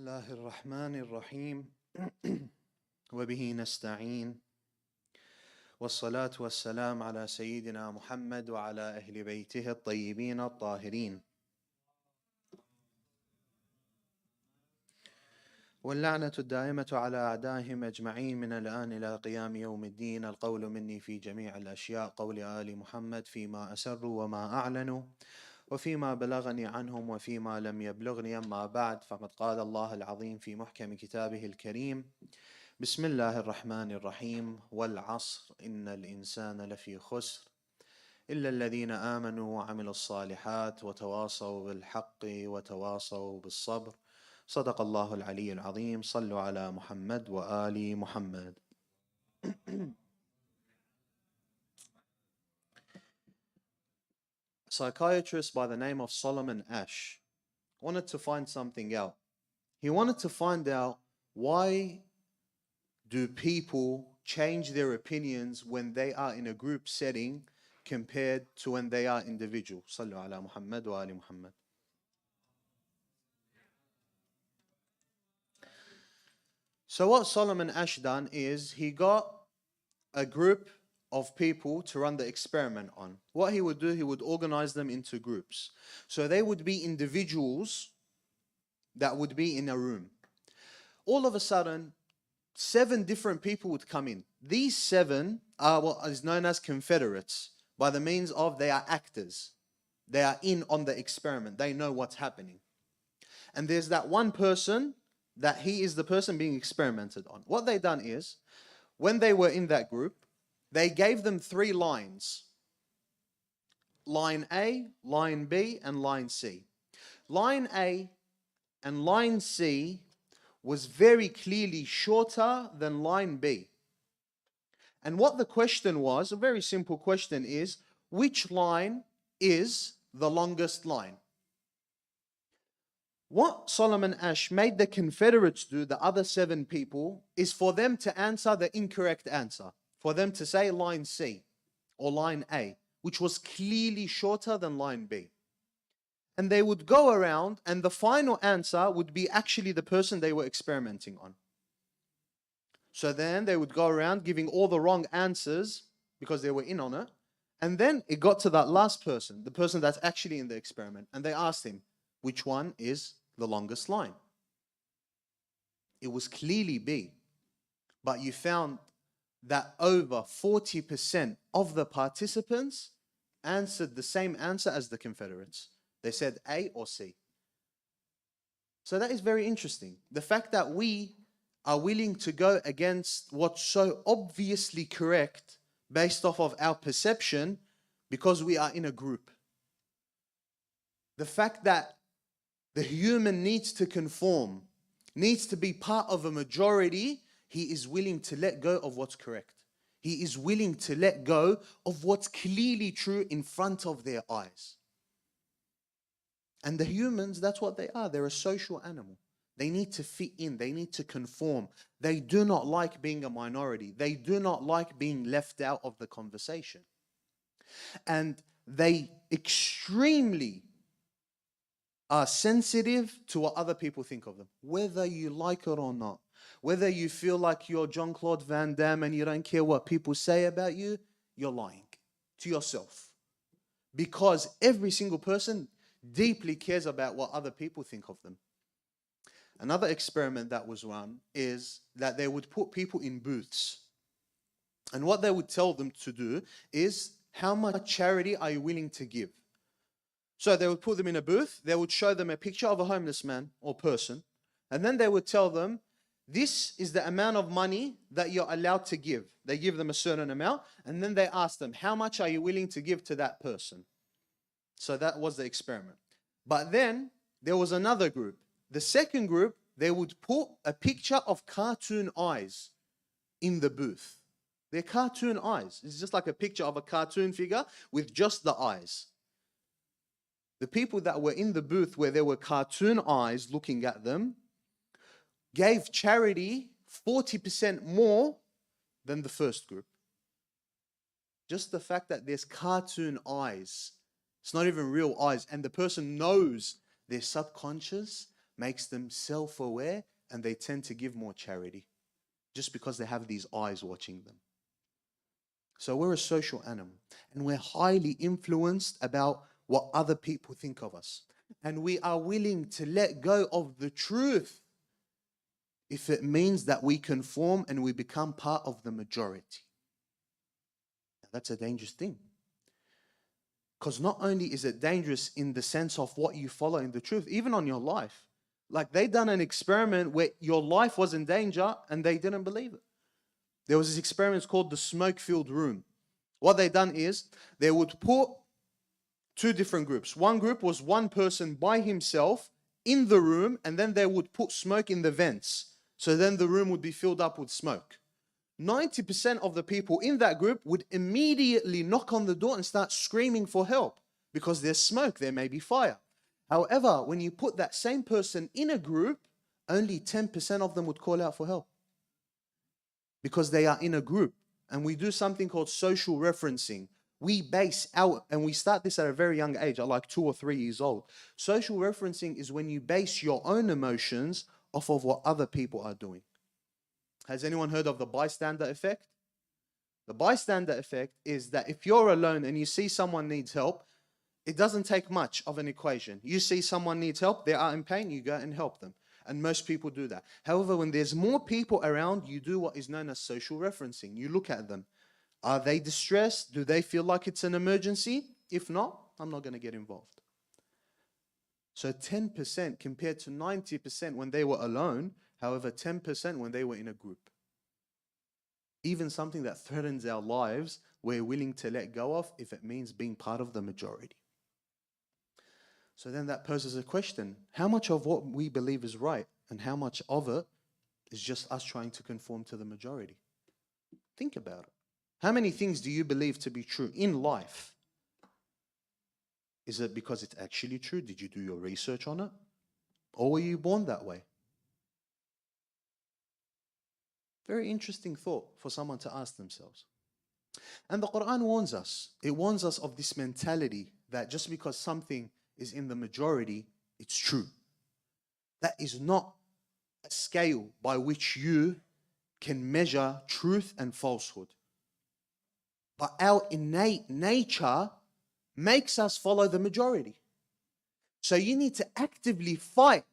الله الرحمن الرحيم وبه نستعين والصلاة والسلام على سيدنا محمد وعلى أهل بيته الطيبين الطاهرين واللعنة الدائمة على أعدائهم أجمعين من الآن إلى قيام يوم الدين. القول مني في جميع الأشياء قول آل محمد فيما أسروا وما أعلنوا وفيما بلغني عنهم وفيما لم يبلغني. أما بعد، فقد قال الله العظيم في محكم كتابه الكريم: بسم الله الرحمن الرحيم، والعصر إن الإنسان لفي خسر إلا الذين آمنوا وعملوا الصالحات وتواصوا بالحق وتواصوا بالصبر. صدق الله العلي العظيم. صلوا على محمد وآل محمد. A psychiatrist by the name of Solomon Asch wanted to find something out. He wanted to find out, why do people change their opinions when they are in a group setting compared to when they are individual. Sallu ala Muhammad wa ali Muhammad. So what Solomon Asch done is he got a group of people to run the experiment on. What he would do, he would organize them into groups. So they would be individuals that would be in a room. All of a sudden, 7 different people would come in. These 7 are what is known as confederates, by the means of they are actors. They are in on the experiment. They know what's happening. And there's that one person that he is the person being experimented on. What they done is, when they were in that group, they gave them 3 lines. Line A, line B, and line C. Line A and line C was very clearly shorter than line B. And what the question was, a very simple question, is which line is the longest line? What Solomon Asch made the Confederates do, the other 7 people, is for them to answer the incorrect answer. For them to say line C or line A, which was clearly shorter than line B. And they would go around, and the final answer would be actually the person they were experimenting on. So then they would go around giving all the wrong answers because they were in on it. And then it got to that last person, the person that's actually in the experiment. And they asked him, which one is the longest line? It was clearly B. But you found that over 40% of the participants answered the same answer as the Confederates. They said A or C. So that is very interesting. The fact that we are willing to go against what's so obviously correct based off of our perception because we are in a group. The fact that the human needs to conform, needs to be part of a majority, he is willing to let go of what's correct. He is willing to let go of what's clearly true in front of their eyes. And the humans, that's what they are. They're a social animal. They need to fit in. They need to conform. They do not like being a minority. They do not like being left out of the conversation. And they extremely are sensitive to what other people think of them, whether you like it or not. Whether you feel like you're Jean-Claude Van Damme and you don't care what people say about you, you're lying to yourself. Because every single person deeply cares about what other people think of them. Another experiment that was run is that they would put people in booths. And what they would tell them to do is, how much charity are you willing to give? So they would put them in a booth, they would show them a picture of a homeless man or person, and then they would tell them, this is the amount of money that you're allowed to give. They give them a certain amount, and then they ask them, how much are you willing to give to that person? So that was the experiment. But then there was another group. The second group, they would put a picture of cartoon eyes in the booth. They're cartoon eyes. It's just like a picture of a cartoon figure with just the eyes. The people that were in the booth where there were cartoon eyes looking at them gave charity 40% more than the first group. Just the fact that there's cartoon eyes, it's not even real eyes, and the person knows their subconscious makes them self-aware, and they tend to give more charity just because they have these eyes watching them. So we're a social animal, and we're highly influenced about what other people think of us. And we are willing to let go of the truth if it means that we conform and we become part of the majority. That's a dangerous thing. Because not only is it dangerous in the sense of what you follow in the truth, even on your life. Like they done an experiment where your life was in danger and they didn't believe it. There was this experiment called the smoke-filled room. What they done is they would put two different groups. One group was one person by himself in the room, and then they would put smoke in the vents. So then the room would be filled up with smoke. 90% of the people in that group would immediately knock on the door and start screaming for help because there's smoke, there may be fire. However, when you put that same person in a group, only 10% of them would call out for help because they are in a group. And we do something called social referencing. We base out, and we start this at a very young age, at like 2 or 3 years old. Social referencing is when you base your own emotions off of what other people are doing. Has anyone heard of the bystander effect? The bystander effect is that if you're alone and you see someone needs help, it doesn't take much of an equation. You see someone needs help, they are in pain, you go and help them. And most people do that. However, when there's more people around, you do what is known as social referencing. You look at them. Are they distressed? Do they feel like it's an emergency? If not, I'm not going to get involved. So 10% compared to 90% when they were alone, however, 10% when they were in a group. Even something that threatens our lives, we're willing to let go of if it means being part of the majority. So then that poses a question. How much of what we believe is right and how much of it is just us trying to conform to the majority? Think about it. How many things do you believe to be true in life? Is it because it's actually true? Did you do your research on it? Or were you born that way? Very interesting thought for someone to ask themselves. And the Quran warns us. It warns us of this mentality that just because something is in the majority, it's true. That is not a scale by which you can measure truth and falsehood. But our innate nature makes us follow the majority. So you need to actively fight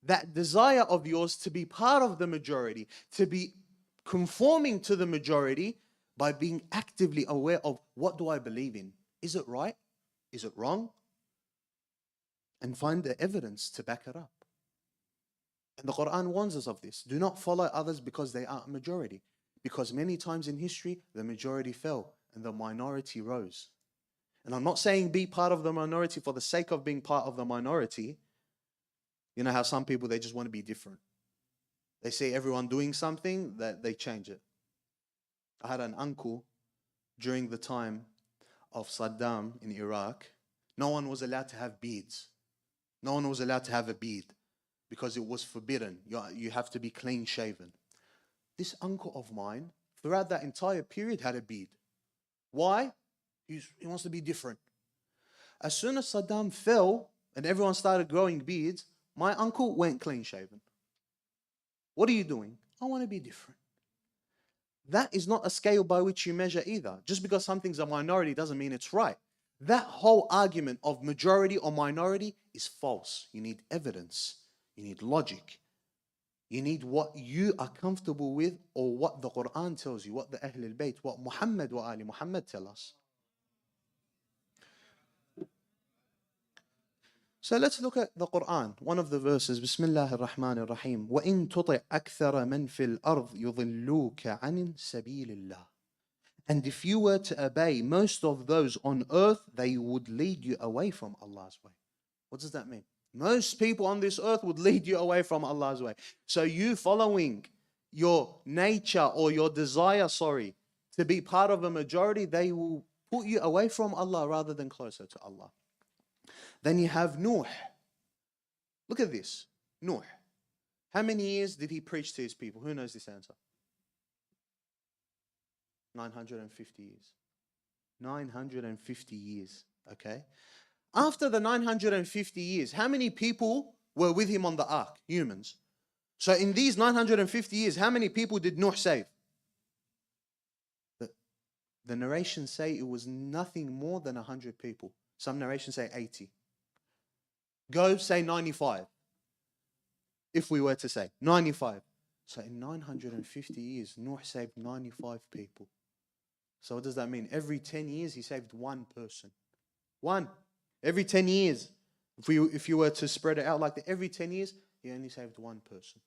that desire of yours to be part of the majority, to be conforming to the majority by being actively aware of what do I believe in? Is it right? Is it wrong? And find the evidence to back it up. And the Quran warns us of this. Do not follow others because they are a majority. Because many times in history, the majority fell and the minority rose. And I'm not saying be part of the minority for the sake of being part of the minority. You know how some people, they just want to be different. They see everyone doing something, that they change it. I had an uncle during the time of Saddam in Iraq. No one was allowed to have beads. No one was allowed to have a bead because it was forbidden. You have to be clean shaven. This uncle of mine, throughout that entire period, had a bead. Why? He wants to be different. As soon as Saddam fell and everyone started growing beards, my uncle went clean shaven. What are you doing? I want to be different. That is not a scale by which you measure either. Just because something's a minority doesn't mean it's right. That whole argument of majority or minority is false. You need evidence. You need logic. You need what you are comfortable with, or what the Quran tells you, what the Ahl al-Bayt, what Muhammad wa Ali Muhammad tell us. So let's look at the Quran. One of the verses, Bismillah ar-Rahman ar-Rahim. وَإِن تُطِعْ أَكْثَرَ مَنْ فِي الْأَرْضِ يُضِلُّوكَ عَنِ سَبِيلِ اللَّهِ. And if you were to obey most of those on earth, they would lead you away from Allah's way. What does that mean? Most people on this earth would lead you away from Allah's way. So you following your nature or your desire, to be part of a majority, they will put you away from Allah rather than closer to Allah. Then you have Nuh. Look at this. Nuh. How many years did he preach to his people? Who knows this answer? 950 years. 950 years. Okay. After the 950 years, how many people were with him on the ark, humans. So in these 950 years, how many people did Nuh save? The narrations say it was nothing more than 100 people. Some narrations say 80. Go say 95. If we were to say 95. So in 950 years, Nuh saved 95 people. So what does that mean? Every 10 years, he saved one person. One. Every 10 years. If you were to spread it out like that, every 10 years, he only saved one person.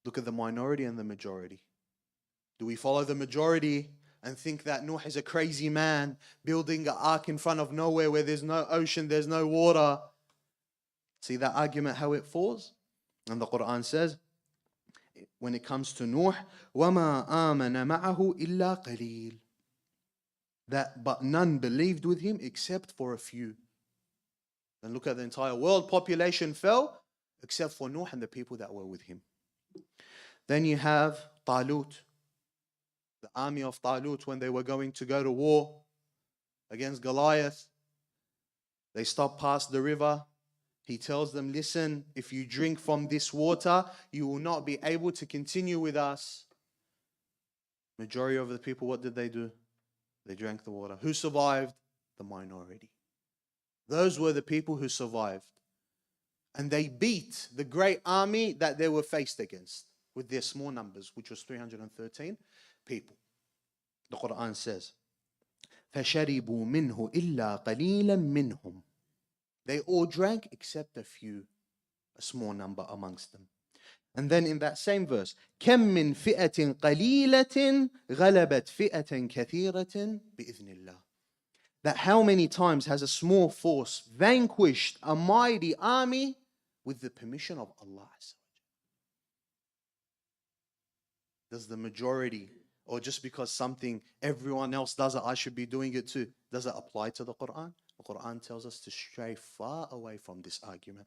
Look at the minority and the majority. Do we follow the majority and think that Nuh is a crazy man building an ark in front of nowhere where there's no ocean, there's no water? See that argument, how it falls? And the Quran says, when it comes to Nuh, وَمَا آمَنَ مَعَهُ إِلَّا قَلِيلٌ. That but none believed with him except for a few. And look at the entire world population fell except for Nuh and the people that were with him. Then you have Talut, the army of Talut, when they were going to go to war against Goliath. They stopped past the river. He tells them, listen, if you drink from this water, you will not be able to continue with us. Majority of the people, what did they do? They drank the water. Who survived? The minority. Those were the people who survived. And they beat the great army that they were faced against with their small numbers, which was 313 people. The Quran says, فَشَرِبُوا مِنْهُ إِلَّا قَلِيلًا مِّنْهُمْ. They all drank except a few, a small number amongst them. And then in that same verse, كَم مِّن فِئَةٍ قَلِيلَةٍ غَلَبَتْ فِئَةً كَثِيرَةً بِإِذْنِ اللَّهِ. That how many times has a small force vanquished a mighty army with the permission of Allah? Does the majority, or just because something everyone else does it, I should be doing it too, does it apply to the Quran? The Quran tells us to stray far away from this argument.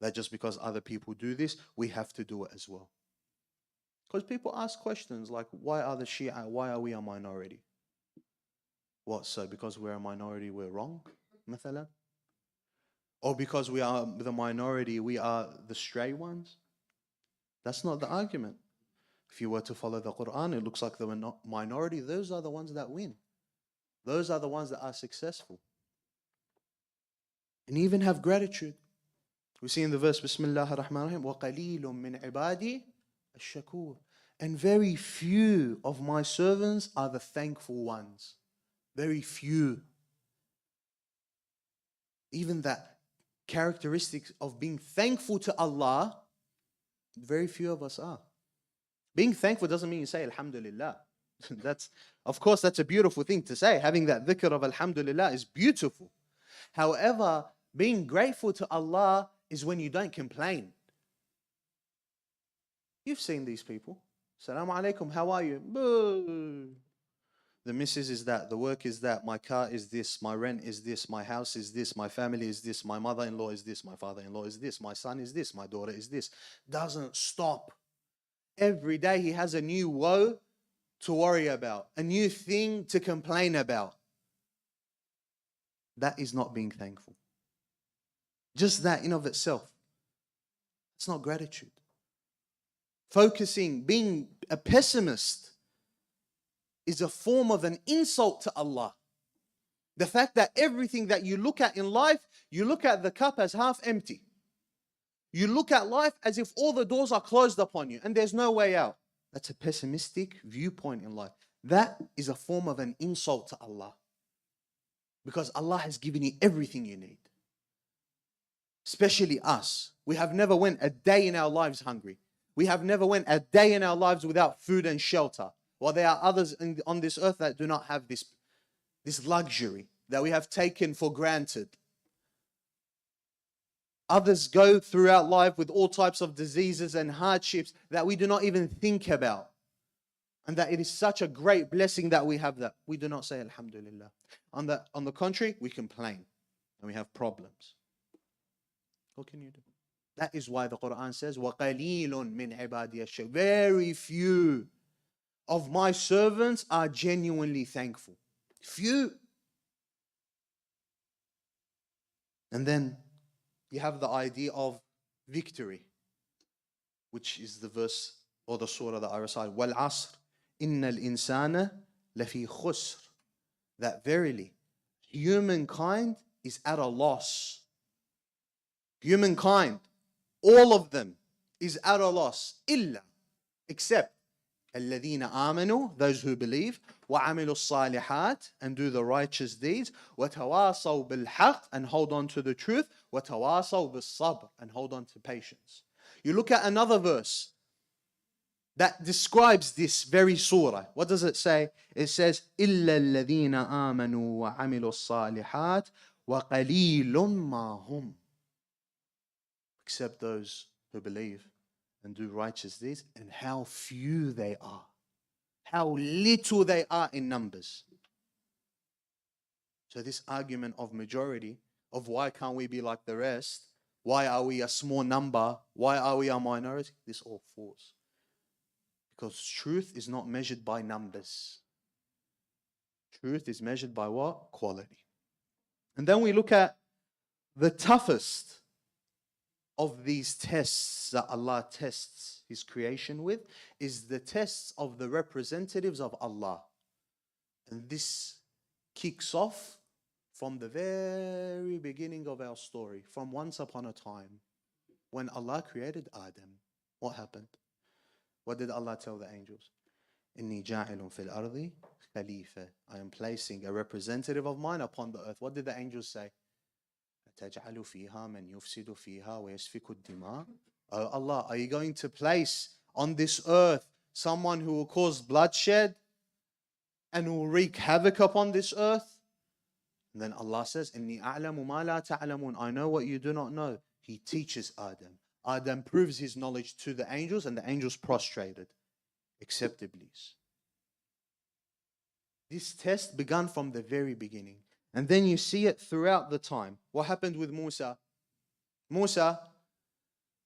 That just because other people do this, we have to do it as well. Because people ask questions like, why are the Shia, why are we a minority? What, so because we're a minority, we're wrong? Mathalan? Or because we are the minority, we are the stray ones? That's not the argument. If you were to follow the Quran, it looks like the minority, those are the ones that win. Those are the ones that are successful. And even have gratitude. We see in the verse, Bismillah ar-Rahman ar-Rahim, وَقَلِيلٌ مِّنْ عِبَادِي الشَّكُورِ. And very few of my servants are the thankful ones. Very few. Even that characteristics of being thankful to Allah, very few of us are. Being thankful doesn't mean you say Alhamdulillah. Of course, that's a beautiful thing to say. Having that dhikr of Alhamdulillah is beautiful. However, being grateful to Allah is when you don't complain. You've seen these people. Assalamu alaikum, how are you? Boo. The missus is that, the work is that, my car is this, my rent is this, my house is this, my family is this, my mother-in-law is this, my father-in-law is this, my son is this, my daughter is this. Doesn't stop. Every day he has a new woe to worry about, a new thing to complain about. That is not being thankful. Just that in of itself. It's not gratitude. Focusing, being a pessimist is a form of an insult to Allah. The fact that everything that you look at in life, you look at the cup as half empty. You look at life as if all the doors are closed upon you and there's no way out. That's a pessimistic viewpoint in life. That is a form of an insult to Allah. Because Allah has given you everything you need. Especially us. We have never went a day in our lives hungry. We have never went a day in our lives without food and shelter. While there are others on this earth that do not have this luxury that we have taken for granted. Others go throughout life with all types of diseases and hardships that we do not even think about. And that it is such a great blessing that we have that. We do not say Alhamdulillah. On the contrary, we complain and we have problems. What can you do? That is why the Quran says, وَقَلِيلٌ مِّنْ عِبَادِيَ الشَّكُورِ. Very few of my servants are genuinely thankful. Few. And then you have the idea of victory, which is the verse or the surah that I recite. وَالْعَصْرِ إِنَّ الْإِنسَانَ لَفِي خُسْرٍ. That verily, humankind is at a loss. Humankind, all of them, is at a loss. إِلَّا, except الَّذِينَ آمَنُوا, those who believe, وَعَمِلُوا الصَّالِحَاتِ, and do the righteous deeds, وَتَوَاصَوْا بِالْحَقِّ, and hold on to the truth, وَتَوَاصَوْا بِالصَّبْرِ, and hold on to patience. You look at another verse that describes this very surah. What does it say? It says, إِلَّا الَّذِينَ آمَنُوا وَعَمِلُوا الصَّالِحَاتِ وَقَلِيلٌ مَا هُمْ. Except those who believe and do righteous deeds, and how few they are. How little they are in numbers. So this argument of majority, of why can't we be like the rest, why are we a small number, why are we a minority, this all falls. Because truth is not measured by numbers. Truth is measured by what? Quality. And then we look at the toughest of these tests that Allah tests His creation with is the tests of the representatives of Allah. And this kicks off from the very beginning of our story, from once upon a time, when Allah created Adam. What happened? What did Allah tell the angels? إِنِّي جَاعِلٌ فِي الْأَرْضِ خَلِيفَةً. I am placing a representative of mine upon the earth. What did the angels say? تَجْعَلُ فِيهَا مَنْ يُفْسِدُ فِيهَا وَيَسْفِكُ الدِّمَاءَ. Oh Allah, are you going to place on this earth someone who will cause bloodshed and who will wreak havoc upon this earth? And then Allah says, إِنِّي أَعْلَمُ مَا لَا تَعْلَمُونَ. I know what you do not know. He teaches Adam. Adam proves his knowledge to the angels, and the angels prostrated, except Iblis. This test began from the very beginning. And then you see it throughout the time. What happened with Musa? Musa,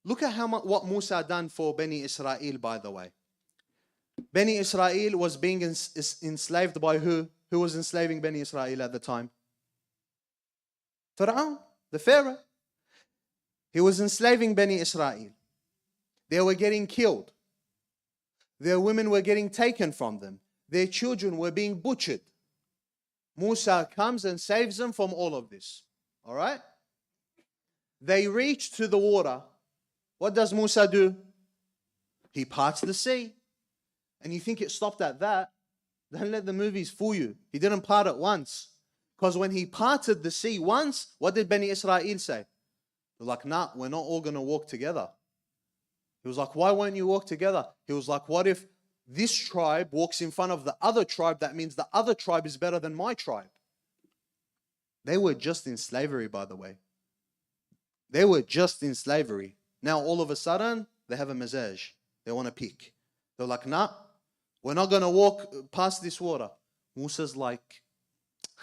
look at what Musa done for Bani Israel, by the way. Bani Israel was being enslaved by who? Who was enslaving Bani Israel at the time? Pharaoh, the Pharaoh. He was enslaving Bani Israel. They were getting killed. Their women were getting taken from them. Their children were being butchered. Musa comes and saves them from all of this. All right? They reach to the water. What does Musa do? He parts the sea. And you think it stopped at that? Don't let the movies fool you. He didn't part it once. Because when he parted the sea once, what did Bani Israel say? They're like, nah, we're not all going to walk together. He was like, why won't you walk together? He was like, what if this tribe walks in front of the other tribe? That means the other tribe is better than my tribe. They were just in slavery, by the way. They were just in slavery. Now, all of a sudden, they have a mazaj. They want to pick. They're like, nah, we're not going to walk past this water. Musa's like,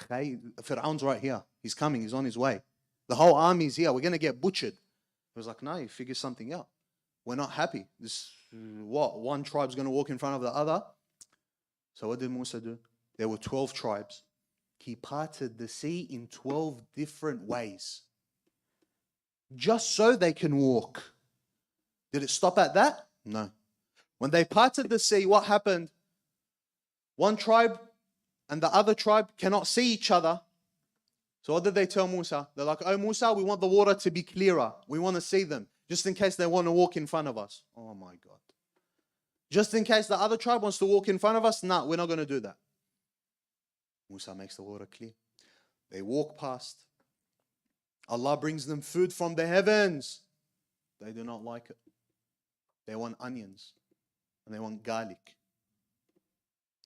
hey, Fir'aun's right here. He's coming. He's on his way. The whole army's here. We're going to get butchered. He was like, no, you figure something out. We're not happy. One tribe's going to walk in front of the other. So what did Musa do? There were 12 tribes. He parted the sea in 12 different ways. Just so they can walk. Did it stop at that? No. When they parted the sea, what happened? One tribe and the other tribe cannot see each other. So what did they tell Musa? They're like, oh Musa, we want the water to be clearer. We want to see them. Just in case they want to walk in front of us. Oh my God. Just in case the other tribe wants to walk in front of us? No, we're not going to do that. Musa makes the water clear. They walk past. Allah brings them food from the heavens. They do not like it. They want onions. And they want garlic.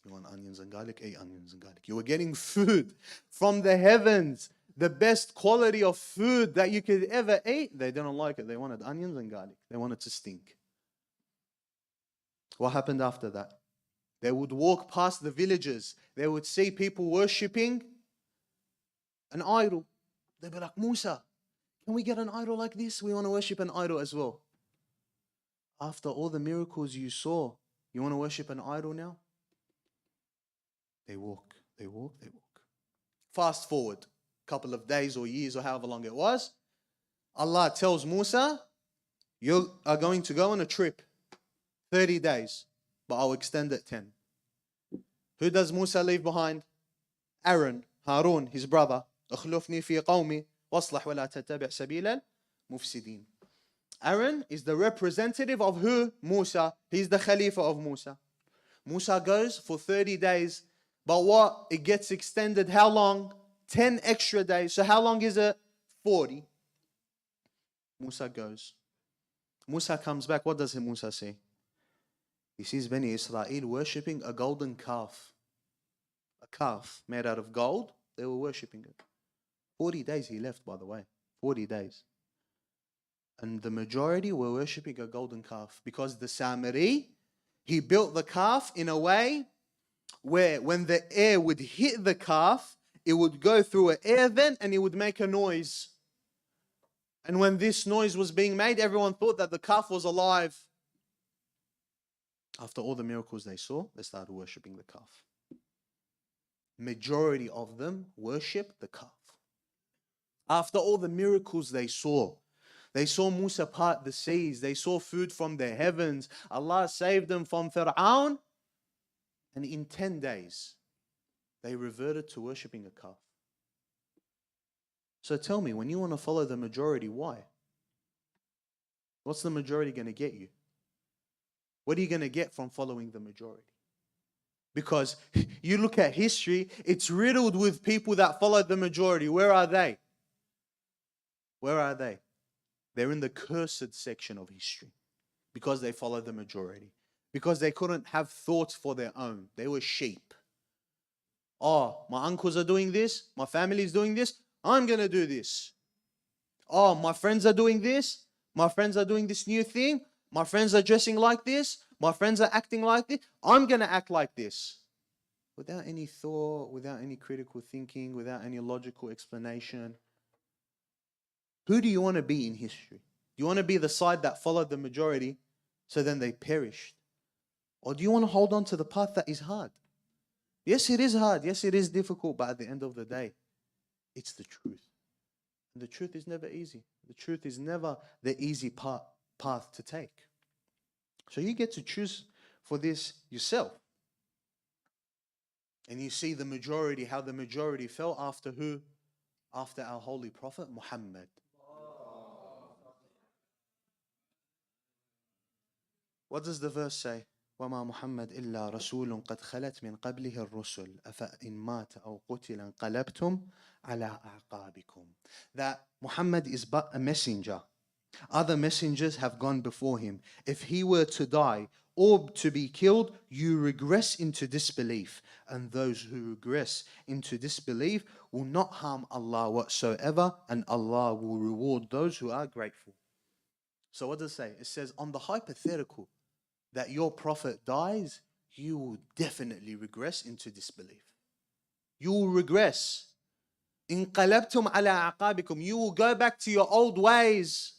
You want onions and garlic? Eat onions and garlic. You were getting food from the heavens. The best quality of food that you could ever eat. They didn't like it. They wanted onions and garlic. They wanted to stink. What happened after that? They would walk past the villages. They would see people worshipping an idol. They'd be like, Musa, can we get an idol like this? We want to worship an idol as well. After all the miracles you saw, you want to worship an idol now? They walk, they walk, they walk. Fast forward a couple of days or years or however long it was. Allah tells Musa, you are going to go on a trip, 30 days, but I'll extend it 10. Who does Musa leave behind? Aaron, Harun, his brother. اخلفني في قومي واصلح ولا تتبع سبيل المفسدين. Aaron is the representative of who? Musa. He's the Khalifa of Musa. Musa goes for 30 days, but what? It gets extended how long? 10 extra days. So how long is it? 40. Musa goes. Musa comes back. What does Musa say? He sees Bani Israel worshipping a golden calf. A calf made out of gold. They were worshipping it. 40 days he left, by the way. 40 days. And the majority were worshipping a golden calf because the Samiri, he built the calf in a way where when the air would hit the calf, it would go through an air vent and it would make a noise. And when this noise was being made, everyone thought that the calf was alive. After all the miracles they saw, they started worshipping the calf. Majority of them worship the calf. After all the miracles they saw Musa part the seas, they saw food from the heavens, Allah saved them from Fir'aun, and in 10 days, they reverted to worshipping a calf. So tell me, when you want to follow the majority, why? What's the majority going to get you? What are you going to get from following the majority? Because you look at history, it's riddled with people that followed the majority. Where are they? Where are they? They're in the cursed section of history because they followed the majority. Because they couldn't have thoughts for their own. They were sheep. Oh, my uncles are doing this. My family is doing this. I'm going to do this. Oh, my friends are doing this. My friends are doing this new thing. My friends are dressing like this. My friends are acting like this. I'm going to act like this. Without any thought, without any critical thinking, without any logical explanation. Who do you want to be in history? Do you want to be the side that followed the majority so then they perished? Or do you want to hold on to the path that is hard? Yes, it is hard. Yes, it is difficult. But at the end of the day, it's the truth. And the truth is never easy. The truth is never the easy path to take. So you get to choose for this yourself. And you see the majority, how the majority fell after who? After our holy prophet Muhammad. What does the verse say? وَمَا مُحَمَّدْ إِلَّا رَسُولٌ قَدْ خَلَتْ مِنْ قَبْلِهِ الرُّسُلُ أَفَإِنْ مَاتَ أَوْ قُتِلَ انقَلَبْتُمْ عَلَىٰ أَعْقَابِكُمْ. That Muhammad is but a messenger. Other messengers have gone before him. If he were to die or to be killed, you regress into disbelief. And those who regress into disbelief will not harm Allah whatsoever, and Allah will reward those who are grateful. So what does it say? It says, on the hypothetical that your prophet dies, you will definitely regress into disbelief. You will regress. انقلبتم على أعقابكم. You will go back to your old ways.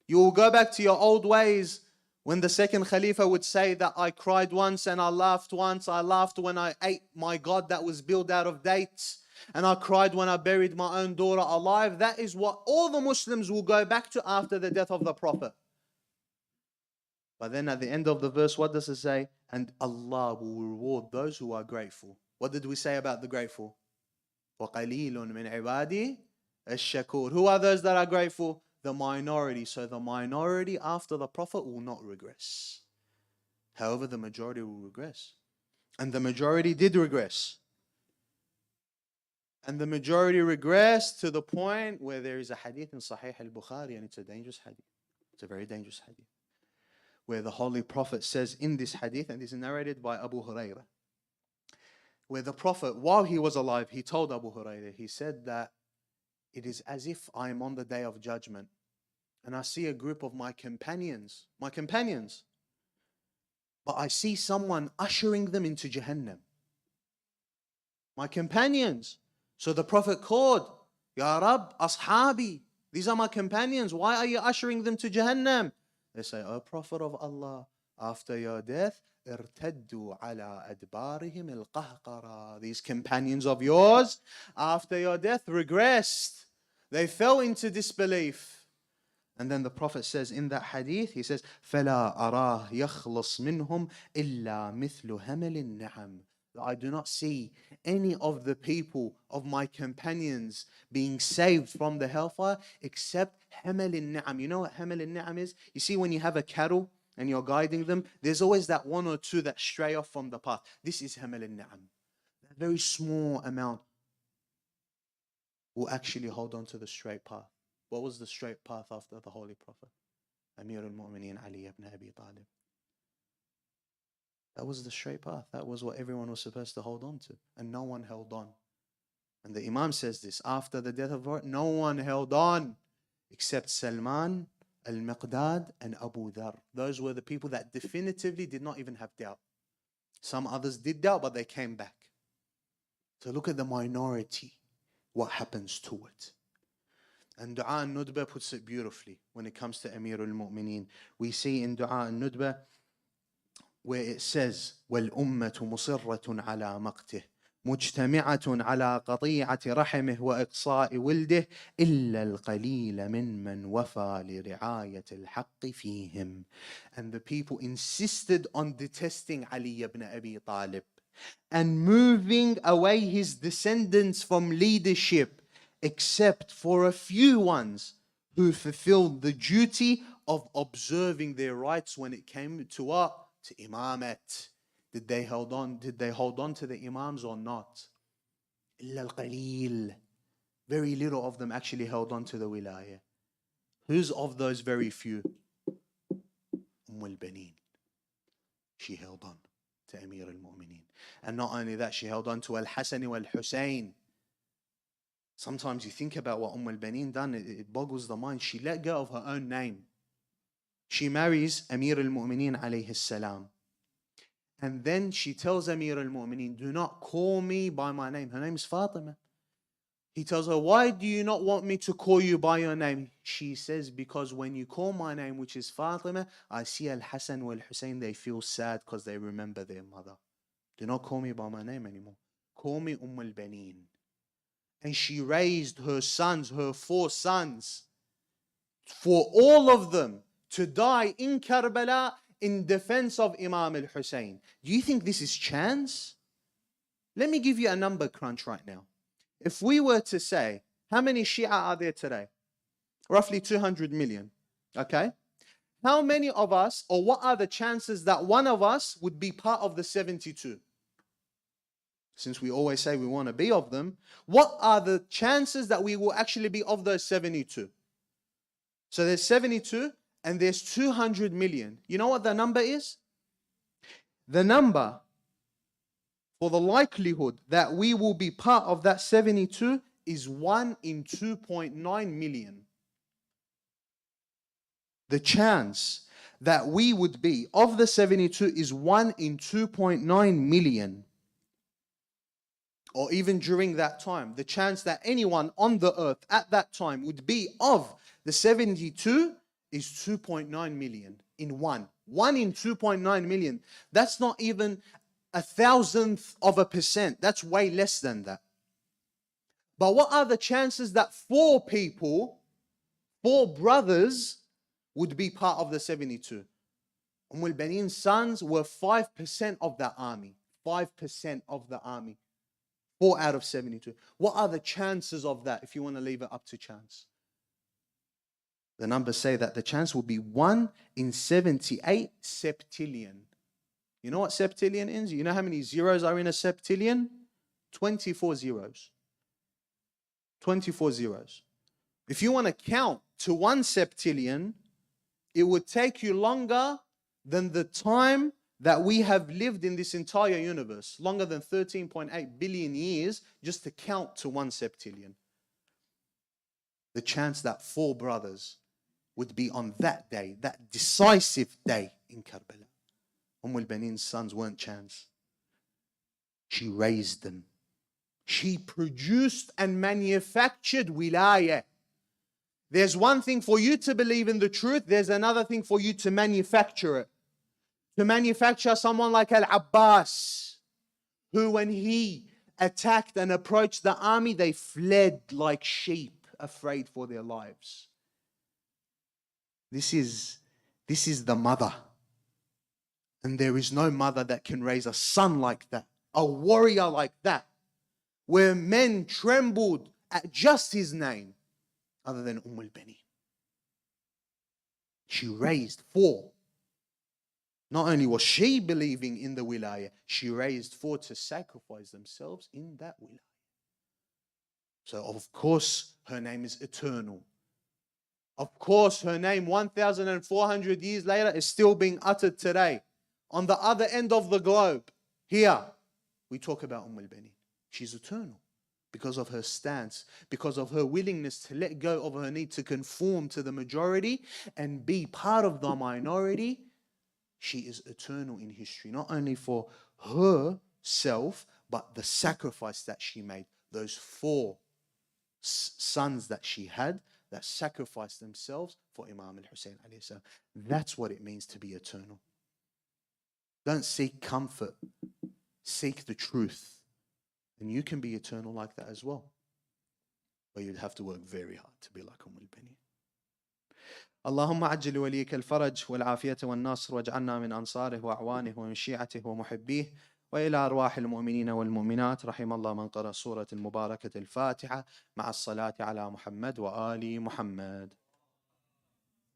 You will go back to your old ways. When the second Khalifa would say that I cried once and I laughed once. I laughed when I ate my God that was built out of dates. And I cried when I buried my own daughter alive. That is what all the Muslims will go back to after the death of the Prophet. But then at the end of the verse, what does it say? And Allah will reward those who are grateful. What did we say about the grateful? وَقَلِيلٌ مِّنْ عِبَادِي الشَّكُورِ. Who are those that are grateful? The minority. So the minority after the Prophet will not regress. However, the majority will regress. And the majority did regress. And the majority regressed to the point where there is a hadith in Sahih al-Bukhari, and it's a dangerous hadith. It's a very dangerous hadith. Where the Holy Prophet says in this hadith, and this is narrated by Abu Hurairah, where the Prophet, while he was alive, he told Abu Hurairah, he said that it is as if I am on the day of judgment and I see a group of my companions, but I see someone ushering them into Jahannam. My companions. So the Prophet called, Ya Rab, Ashabi, these are my companions. Why are you ushering them to Jahannam? They say, O Prophet of Allah, after your death, ارتدوا على أدبارهم القهقرة. These companions of yours, after your death, regressed. They fell into disbelief. And then the Prophet says in that hadith, he says, فَلَا أَرَاهْ يَخْلَصْ مِنْهُمْ إِلَّا مِثْلُ هَمَلِ النَّعَمِ. I do not see any of the people of my companions being saved from the hellfire except hamal al-ni'am. You know what hamal al-ni'am is? You see when you have a cattle and you're guiding them, there's always that one or two that stray off from the path. This is hamal al-ni'am. A very small amount will actually hold on to the straight path. What was the straight path after the Holy Prophet? Amir al-Mu'mineen Ali ibn Abi Talib. That was the straight path. That was what everyone was supposed to hold on to. And no one held on. And the Imam says this, after the death of Prophet, no one held on except Salman, Al-Miqdad, and Abu Dhar. Those were the people that definitively did not even have doubt. Some others did doubt, but they came back. So look at the minority, what happens to it. And Dua al-Nudba puts it beautiful when it comes to Amir al-Mu'mineen. We see in Dua al-Nudba where it says, وَالْأُمَّةُ مُصِرَّةٌ عَلَى مَقْتِهِ مجتمعة على قطيعة رحمه وإقصاء ولده إلا القليل ممن وفى لرعاية الحق فيهم. And the people insisted on detesting Ali ibn Abi Talib and moving away his descendants from leadership, except for a few ones who fulfilled the duty of observing their rights when it came to what? To imamat. Did they hold on to the imams or not? إلا القليل. Very little of them actually held on to the wilayah. Who's of those very few? Banin. She held on to Amir al-Mu'mineen. And not only that, she held on to Al-Hasan wal-Hussein. Sometimes you think about what Banin done, it boggles the mind. She let go of her own name. She marries Amir al-Mu'mineen alayhi salam. And then she tells Amir al-Mu'mineen, do not call me by my name. Her name is Fatima. He tells her, why do you not want me to call you by your name? She says, because when you call my name, which is Fatima, I see Al-Hasan wal-Hussein, they feel sad because they remember their mother. Do not call me by my name anymore. Call me al-Banin. And she raised her sons, her 4 sons, for all of them to die in Karbala in defense of Imam al-Hussein. Do you think this is chance? Let me give you a number crunch right now. If we were to say, how many Shia are there today? Roughly 200 million. Okay? How many of us, or what are the chances that one of us would be part of the 72? Since we always say we want to be of them, what are the chances that we will actually be of those 72? So there's 72 and there's 200 million. You know what the number is? The number for the likelihood that we will be part of that 72 is 1 in 2.9 million. The chance that we would be of the 72 is 1 in 2.9 million. Or even during that time, the chance that anyone on the earth at that time would be of the 72 is 2.9 million in 1. 1 in 2.9 million. That's not even 0.001%. That's way less than that. But what are the chances that 4 people, 4 brothers, would be part of the 72? Banin's sons were 5% of the army. 5% of the army. 4 out of 72. What are the chances of that if you want to leave it up to chance? The numbers say that the chance will be 1 in 78 septillion. You know what septillion is? You know how many zeros are in a septillion? 24 zeros. 24 zeros. If you want to count to 1 septillion, it would take you longer than the time that we have lived in this entire universe, longer than 13.8 billion years, just to count to 1 septillion. The chance that 4 brothers would be on that day, that decisive day in Karbala. Banin's sons weren't chance. She raised them. She produced and manufactured wilayah. There's one thing for you to believe in the truth, there's another thing for you to manufacture it. To manufacture someone like Al-Abbas, who when he attacked and approached the army, they fled like sheep, afraid for their lives. This is the mother. And there is no mother that can raise a son like that, a warrior like that, where men trembled at just his name, other than al-Banin. She raised 4. Not only was she believing in the wilayah, she raised 4 to sacrifice themselves in that wilayah. So of course her name is eternal. Of course her name 1,400 years later is still being uttered today. On the other end of the globe, here, we talk about Banin. She's eternal because of her stance, because of her willingness to let go of her need to conform to the majority and be part of the minority. She is eternal in history, not only for herself, but the sacrifice that she made. Those 4 sons that she had that sacrificed themselves for Imam al-Hussein alayhi salam. That's what it means to be eternal. Don't seek comfort, seek the truth. And you can be eternal like that as well. But you'd have to work very hard to be like Banin. اللهم عجل وليك الفرج والعافية والنصر واجعلنا من أنصاره وأعوانه ومن شيعته ومحبيه وإلى أرواح المؤمنين والمؤمنات رحم الله من قرأ سورة المباركة الفاتحة مع الصلاة على محمد وآل محمد.